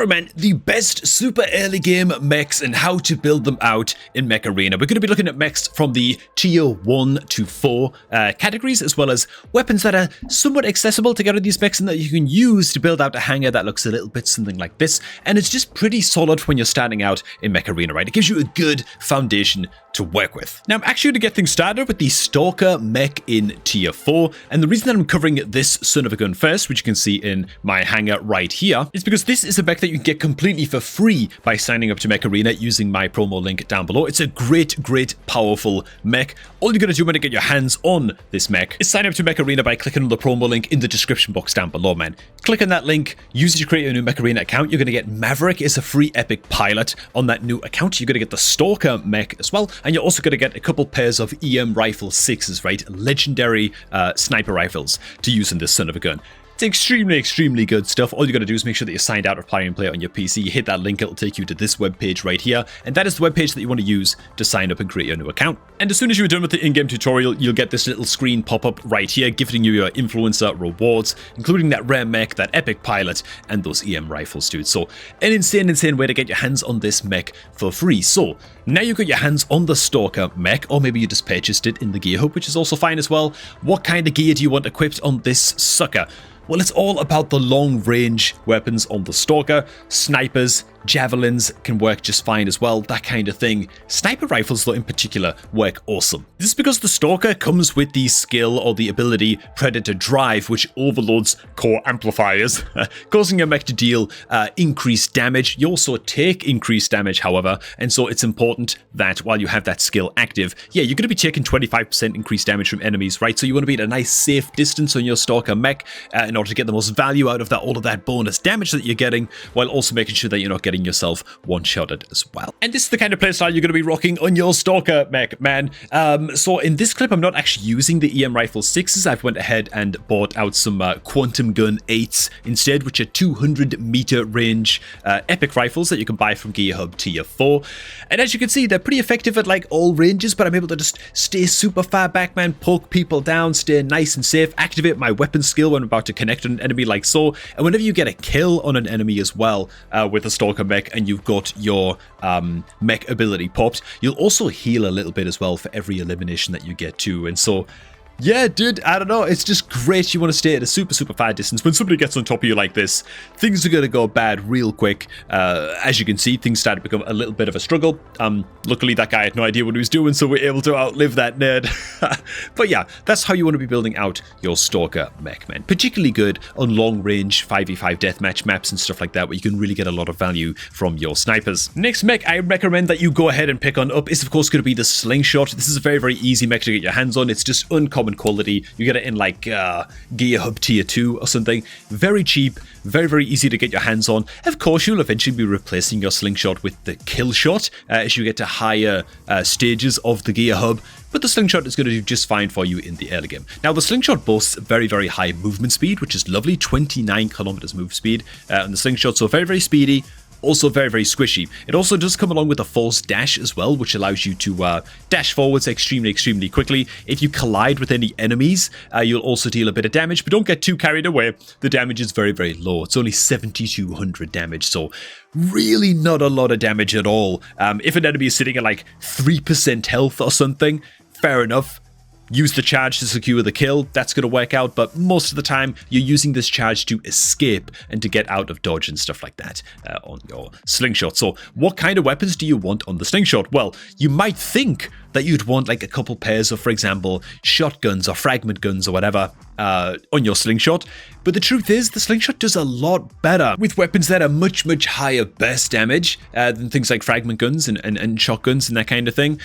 Alright man, the best super early game mechs and how to build them out in Mech Arena. We're going to be looking at mechs from the tier 1 to 4 categories, as well as weapons that are somewhat accessible to get out these mechs and that you can use to build out a hangar that looks a little bit something like this. And it's just pretty solid when you're starting out in Mech Arena, right? It gives you a good foundation to work with. Now I'm actually going to get things started with the Stalker mech in tier 4, and the reason that I'm covering this son of a gun first, which you can see in my hangar right here, is because this is a mech that you can get completely for free by signing up to Mech Arena using my promo link down below. It's a great, powerful mech. All you're going to do when you get your hands on this mech is sign up to Mech Arena by clicking on the promo link in the description box down below, man. Click on that link, use it to create a new Mech Arena account. You're going to get Maverick as a free epic pilot on that new account. You're going to get the Stalker mech as well, and you're also going to get a couple pairs of EM Rifle 6s, right? Legendary sniper rifles to use in this son of a gun. It's extremely good stuff. All you got to do is make sure that you're signed out of Play and Play on your PC. You hit that link, it'll take you to this webpage right here, and that is the webpage that you want to use to sign up and create your new account. And as soon as you're done with the in-game tutorial, you'll get this little screen pop up right here, gifting you your influencer rewards, including that rare mech, that epic pilot, and those EM rifles, dude. So an insane way to get your hands on this mech for free. So now you've got your hands on the Stalker mech, or maybe you just purchased it in the gear hub, which is also fine as well. What kind of gear do you want equipped on this sucker? Well, it's all about the long-range weapons on the Stalker. Snipers, javelins can work just fine as well, that kind of thing. Sniper rifles, though, in particular, work awesome. This is because the Stalker comes with the skill or the ability Predator Drive, which overloads core amplifiers, causing your mech to deal increased damage. You also take increased damage, however, and so it's important that while you have that skill active, yeah, you're going to be taking 25% increased damage from enemies, right? So you want to be at a nice safe distance on your Stalker mech in order to get the most value out of that, all of that bonus damage that you're getting, while also making sure that you're not getting yourself one-shotted as well. And this is the kind of playstyle you're going to be rocking on your Stalker mech, man. So in this clip, I'm not actually using the EM Rifle 6s. I've went ahead and bought out some Quantum Gun 8s instead, which are 200-meter range epic rifles that you can buy from Gear Hub Tier 4. And as you can see, they're pretty effective at like all ranges, but I'm able to just stay super far back, man, poke people down, stay nice and safe, activate my weapon skill when I'm about to connect on an enemy like so. And whenever you get a kill on an enemy as well with a Stalker mech and you've got your mech ability popped, you'll also heal a little bit as well for every elimination that you get too. And so yeah, dude, I don't know. It's just great. You want to stay at a super far distance. When somebody gets on top of you like this, things are going to go bad real quick. As you can see, things start to become a little bit of a struggle. Luckily, that guy had no idea what he was doing, so we're able to outlive that nerd. But yeah, that's how you want to be building out your Stalker mech, man. Particularly good on long-range 5v5 deathmatch maps and stuff like that, where you can really get a lot of value from your snipers. Next mech I recommend that you go ahead and pick on up is, of course, going to be the Slingshot. This is a very easy mech to get your hands on. It's just uncommon quality. You get it in like Gear Hub Tier 2 or something. Very cheap, very easy to get your hands on. Of course, you'll eventually be replacing your Slingshot with the Kill Shot as you get to higher stages of the Gear Hub, but the Slingshot is going to do just fine for you in the early game. Now, the Slingshot boasts very high movement speed, which is lovely, 29 kilometers move speed on the Slingshot, so very speedy. Also very squishy. It also does come along with a false dash as well, which allows you to dash forwards extremely quickly. If you collide with any enemies, you'll also deal a bit of damage, but don't get too carried away. The damage is very low. It's only 7,200 damage, so really not a lot of damage at all. If an enemy is sitting at like 3% health or something, fair enough. Use the charge to secure the kill, that's going to work out, but most of the time you're using this charge to escape and to get out of dodge and stuff like that on your Slingshot. So what kind of weapons do you want on the Slingshot? Well, you might think that you'd want like a couple pairs of, for example, shotguns or fragment guns or whatever on your Slingshot, but the truth is the Slingshot does a lot better with weapons that are much higher burst damage than things like fragment guns and shotguns and that kind of thing.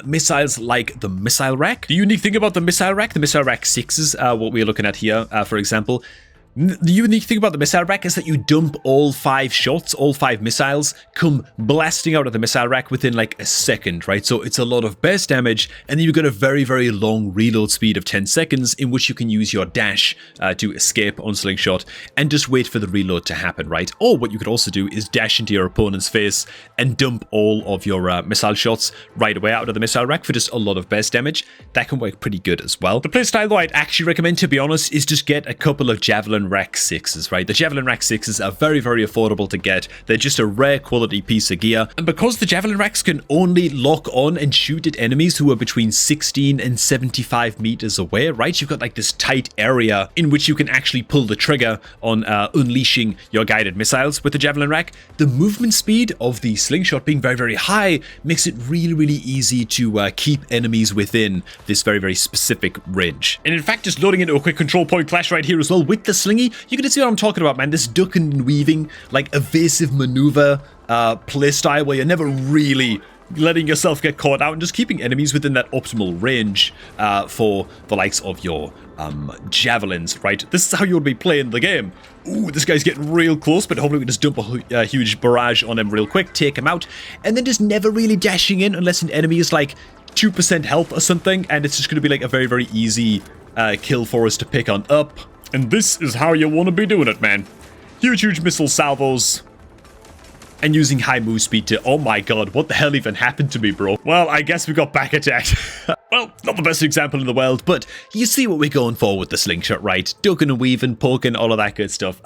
Missiles like the Missile Rack. The unique thing about the Missile Rack 6s, what we're looking at here, for example, the unique thing about the Missile Rack is that you dump all 5 shots, all 5 missiles come blasting out of the Missile Rack within like a second, right? So it's a lot of burst damage, and then you've got a very long reload speed of 10 seconds in which you can use your dash to escape on Slingshot and just wait for the reload to happen, right? Or what you could also do is dash into your opponent's face and dump all of your missile shots right away out of the Missile Rack for just a lot of burst damage. That can work pretty good as well. The playstyle though I'd actually recommend, to be honest, is just get a couple of Javelin Javelin Rack 6s, right? The Javelin Rack 6s are very, very affordable to get. They're just a rare quality piece of gear. And because the Javelin Racks can only lock on and shoot at enemies who are between 16 and 75 meters away, right? You've got like this tight area in which you can actually pull the trigger on unleashing your guided missiles with the Javelin Rack. The movement speed of the slingshot being very, very high makes it really, really easy to keep enemies within this very, very specific range. And in fact, just loading into a quick control point clash right here as well with the slingy, you can see what I'm talking about, man. This duck and weaving, like evasive maneuver playstyle where you're never really letting yourself get caught out and just keeping enemies within that optimal range for the likes of your javelins, right? This is how you would be playing the game. Ooh, this guy's getting real close, but hopefully we can just dump a huge barrage on him real quick, take him out, and then just never really dashing in unless an enemy is like 2% health or something, and it's just going to be like a very, very easy kill for us to pick on up. And this is how you want to be doing it, man. Huge missile salvos. And using high move speed to, oh my god, what the hell even happened to me, bro? Well, I guess we got back attacked. Well, not the best example in the world, but you see what we're going for with the slingshot, right? Ducking and weaving, poking, all of that good stuff.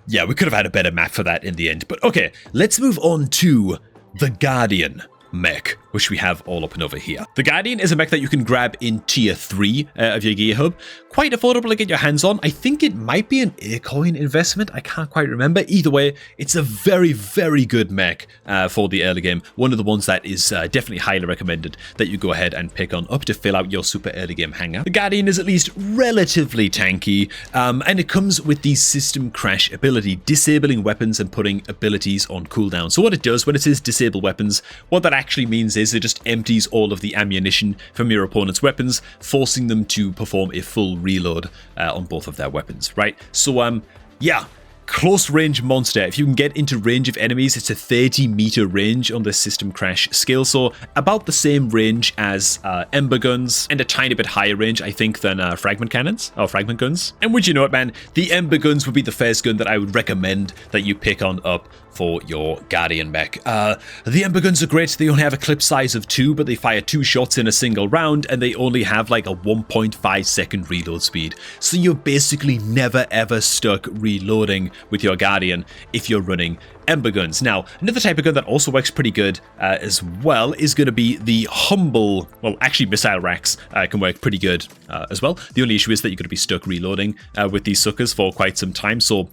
Yeah, we could have had a better map for that in the end. But okay, let's move on to the Guardian mech, which we have all up and over here. The Guardian is a mech that you can grab in tier 3 of your gear hub. Quite affordable to get your hands on. I think it might be an Aircoin investment. I can't quite remember. Either way, it's a very, very good mech for the early game. One of the ones that is definitely highly recommended that you go ahead and pick on up to fill out your super early game hangar. The Guardian is at least relatively tanky, and it comes with the system crash ability, disabling weapons and putting abilities on cooldown. So what it does when it says disable weapons, what that actually means is it just empties all of the ammunition from your opponent's weapons, forcing them to perform a full reload on both of their weapons, right? So, yeah. Close range monster. If you can get into range of enemies, it's a 30-meter range on the system crash skill, so about the same range as ember guns, and a tiny bit higher range, I think, than fragment cannons or fragment guns. And would you know it, man? The ember guns would be the first gun that I would recommend that you pick on up for your Guardian mech. The ember guns are great. They only have a clip size of 2, but they fire 2 shots in a single round, and they only have like a 1.5 second reload speed. So you're basically never ever stuck reloading with your Guardian if you're running ember guns. Now, another type of gun that also works pretty good as well is going to be the humble, well, actually missile racks can work pretty good as well. The only issue is that you're going to be stuck reloading with these suckers for quite some time, so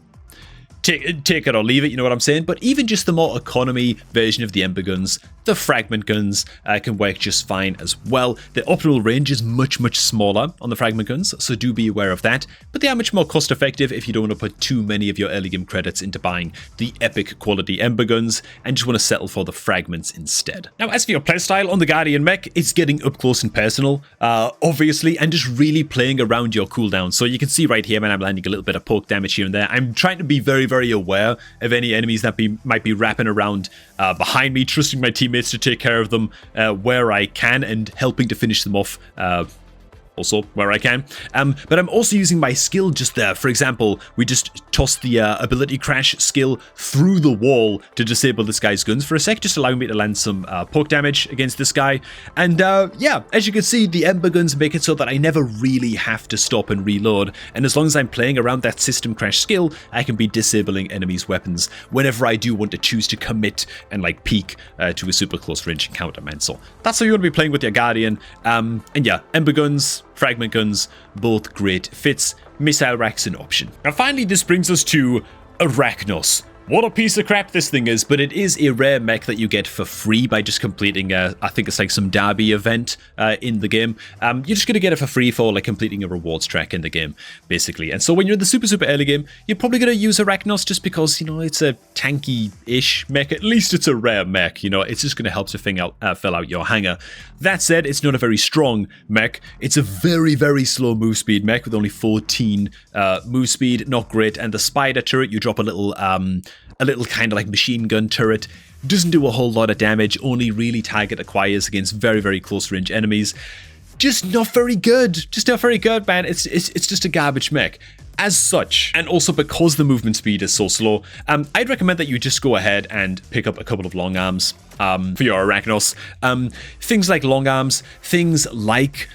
take it or leave it, you know what I'm saying? But even just the more economy version of the ember guns, the fragment guns can work just fine as well. The optimal range is much smaller on the fragment guns, so do be aware of that. But they are much more cost effective if you don't want to put too many of your early game credits into buying the epic quality ember guns and just want to settle for the fragments instead. Now, as for your playstyle on the Guardian mech, it's getting up close and personal, obviously, and just really playing around your cooldown. So you can see right here, man, I'm landing a little bit of poke damage here and there. I'm trying to be very aware of any enemies that might be wrapping around behind me, trusting my teammates to take care of them where I can, and helping to finish them off also where I can. But I'm also using my skill just there. For example, we just tossed the ability crash skill through the wall to disable this guy's guns for a sec, just allowing me to land some poke damage against this guy. And yeah, as you can see, the ember guns make it so that I never really have to stop and reload. And as long as I'm playing around that system crash skill, I can be disabling enemies' weapons whenever I do want to choose to commit and like peek to a super close range encounter, man. So that's how you want to be playing with your Guardian. And yeah, ember guns, fragment guns, both great fits. Missile racks an option. And finally, this brings us to Arachnos. What a piece of crap this thing is, but it is a rare mech that you get for free by just completing I think it's like some derby event in the game. You're just going to get it for free for like completing a rewards track in the game, basically. And so when you're in the super early game, you're probably going to use Arachnos just because, you know, it's a tanky-ish mech. At least it's a rare mech, you know, it's just going to help to fill out your hangar. That said, it's not a very strong mech. It's a very slow move speed mech with only 14 move speed, not great. And the spider turret, you drop a little kind of like machine gun turret. Doesn't do a whole lot of damage, only really target acquires against very close range enemies. Just not very good. Just not very good, man. It's just a garbage mech. As such, and also because the movement speed is so slow, I'd recommend that you just go ahead and pick up a couple of long arms for your Arachnos. Things like long arms, things like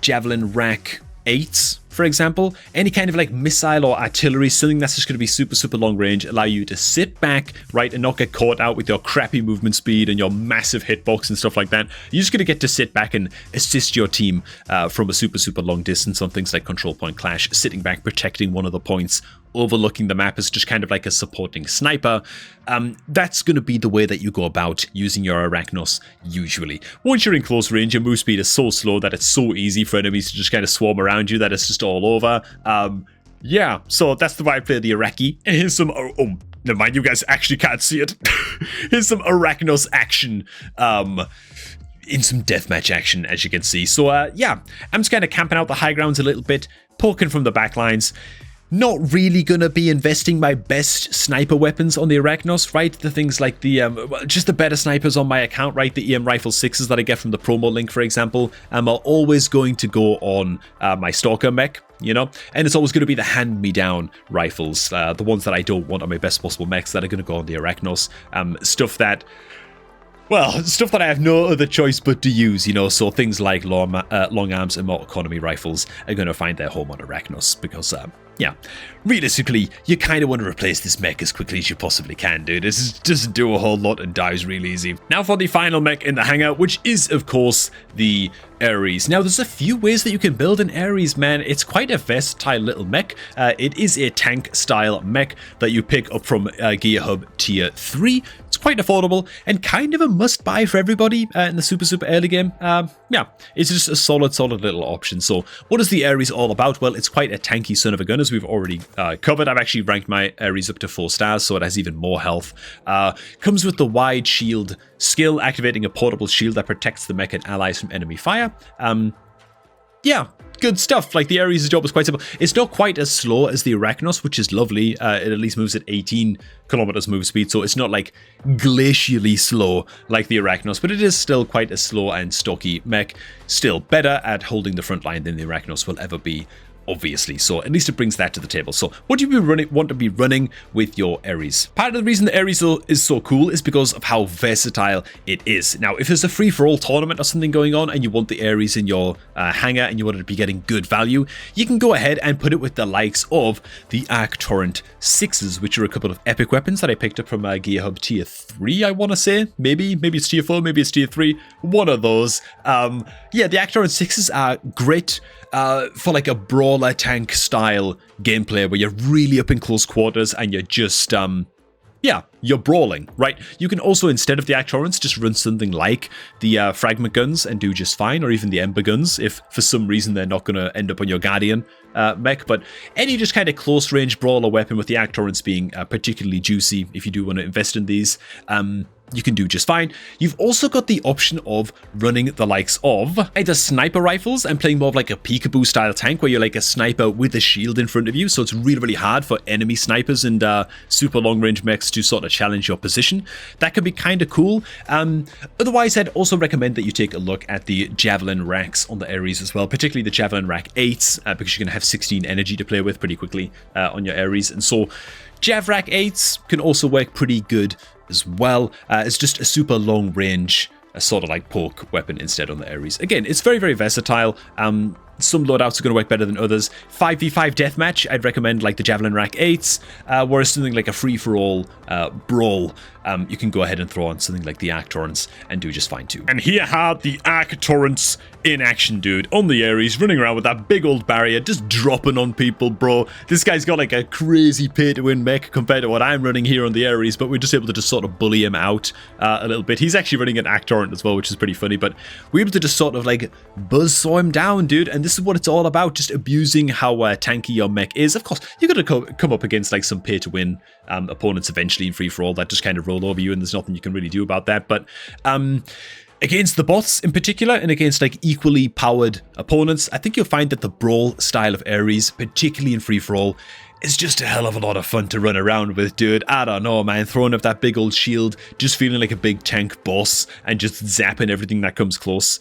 Javelin Rack 8s for example, any kind of like missile or artillery, something that's just going to be super, super long range, allow you to sit back, right, and not get caught out with your crappy movement speed and your massive hitbox and stuff like that. You're just going to get to sit back and assist your team from a super, super long distance on things like control point clash, sitting back, protecting one of the points, overlooking the map as just kind of like a supporting sniper. That's going to be the way that you go about using your Arachnos usually. Once you're in close range, your move speed is so slow that it's so easy for enemies to just kind of swarm around you that it's just all over. Yeah, so that's the way I play the Iraqi. And here's some... Oh, never mind, you guys actually can't see it. Here's some Arachnos action. In some deathmatch action, as you can see. So, yeah, I'm just kind of camping out the high grounds a little bit, poking from the back lines. Not really going to be investing my best sniper weapons on the Arachnos, right? The things like the, just the better snipers on my account, right? The EM Rifle 6s that I get from the promo link, for example, are always going to go on my Stalker mech, you know? And it's always going to be the hand-me-down rifles, the ones that I don't want on my best possible mechs that are going to go on the Arachnos. Stuff that I have no other choice but to use, you know, so things like long arms and more economy rifles are going to find their home on Arachnos because, yeah, realistically, you kind of want to replace this mech as quickly as you possibly can, dude. This doesn't do a whole lot and dies really easy. Now for the final mech in the hangar, which is, of course, the Ares. Now, there's a few ways that you can build an Ares, man. It's quite a versatile little mech. It is a tank-style mech that you pick up from Gear Hub Tier 3. It's quite affordable and kind of a must-buy for everybody in the super, super early game. Yeah, it's just a solid little option. So what is the Ares all about? Well, it's quite a tanky son of a gun, as we've already covered. I've actually ranked my Ares up to 4 stars, so it has even more health. Comes with the wide shield skill, activating a portable shield that protects the mech and allies from enemy fire. Yeah, good stuff. Like, the Ares' job is quite simple. It's not quite as slow as the Arachnos, which is lovely. It at least moves at 18 kilometers move speed, so it's not like glacially slow like the Arachnos, but it is still quite a slow and stocky mech. Still better at holding the front line than the Arachnos will ever be, obviously, so at least it brings that to the table. So what do you want to be running with your Ares? Part of the reason the Ares is so cool is because of how versatile it is. Now, if there's a free-for-all tournament or something going on and you want the Ares in your hangar and you want it to be getting good value, you can go ahead and put it with the likes of the Arc Torrent 6s, which are a couple of epic weapons that I picked up from Gear Hub Tier 3, I want to say. Maybe it's Tier 4, maybe it's Tier 3, one of those. Yeah, the Arc Torrent 6s are great for like a brawler tank style gameplay where you're really up in close quarters and you're just yeah, you're brawling, right? You can also, instead of the Arc Torrents, just run something like the fragment guns and do just fine, or even the ember guns if for some reason they're not going to end up on your Guardian mech. But any just kind of close range brawler weapon, with the Arc Torrents being particularly juicy if you do want to invest in these, you can do just fine. You've also got the option of running the likes of either sniper rifles and playing more of like a peekaboo style tank where you're like a sniper with a shield in front of you, so it's really, really hard for enemy snipers and super long range mechs to sort of challenge your position. That can be kind of cool. Otherwise, I'd also recommend that you take a look at the Javelin racks on the Ares as well, particularly the Javelin rack 8s, because you're going to have 16 energy to play with pretty quickly on your Ares, and so Jav rack 8s can also work pretty good as well. It's just a super long range, a sort of like poke weapon instead on the Ares. Again, it's very, very versatile. Some loadouts are going to work better than others. 5v5 deathmatch, I'd recommend like the Javelin Rack 8s, whereas something like a free-for-all brawl, you can go ahead and throw on something like the Arc Torrents and do just fine too. And here are the Arc Torrents in action, dude, on the Ares, running around with that big old barrier, just dropping on people, bro. This guy's got like a crazy pay-to-win mech compared to what I'm running here on the Ares, but we're just able to just sort of bully him out a little bit. He's actually running an Arc Torrent as well, which is pretty funny, but we're able to just sort of like buzzsaw him down, dude, and this is what it's all about, just abusing how tanky your mech is. Of course, you're going to come up against like some pay-to-win opponents eventually in free-for-all that just kind of roll over you, and there's nothing you can really do about that, but against the bots in particular, and against like equally powered opponents, I think you'll find that the brawl style of Ares, particularly in free-for-all, is just a hell of a lot of fun to run around with, dude. I don't know, man. Throwing up that big old shield, just feeling like a big tank boss, and just zapping everything that comes close,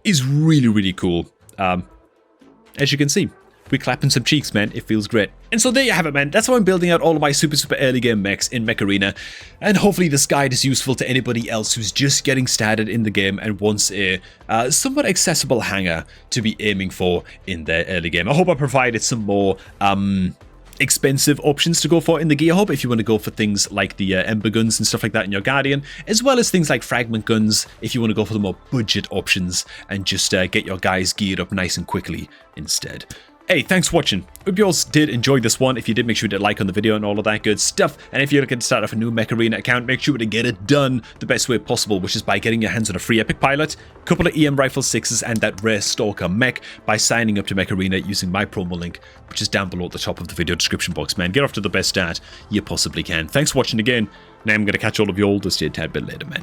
is really, really cool. As you can see, we're clapping some cheeks, man. It feels great. And so there you have it, man. That's how I'm building out all of my super early game mechs in Mech Arena. And hopefully this guide is useful to anybody else who's just getting started in the game and wants a somewhat accessible hangar to be aiming for in their early game. I hope I provided some more expensive options to go for in the gear hub if you want to go for things like the ember guns and stuff like that in your Guardian, as well as things like fragment guns if you want to go for the more budget options and just get your guys geared up nice and quickly instead. Hey, thanks for watching. Hope you all did enjoy this one. If you did, make sure to like on the video and all of that good stuff. And if you're looking to start off a new Mech Arena account, make sure to get it done the best way possible, which is by getting your hands on a free epic pilot, a couple of EM rifle 6s, and that rare stalker mech by signing up to Mech Arena using my promo link, which is down below at the top of the video description box, man. Get off to the best start you possibly can. Thanks for watching again. Now I'm going to catch all of you all just a tad bit later, man.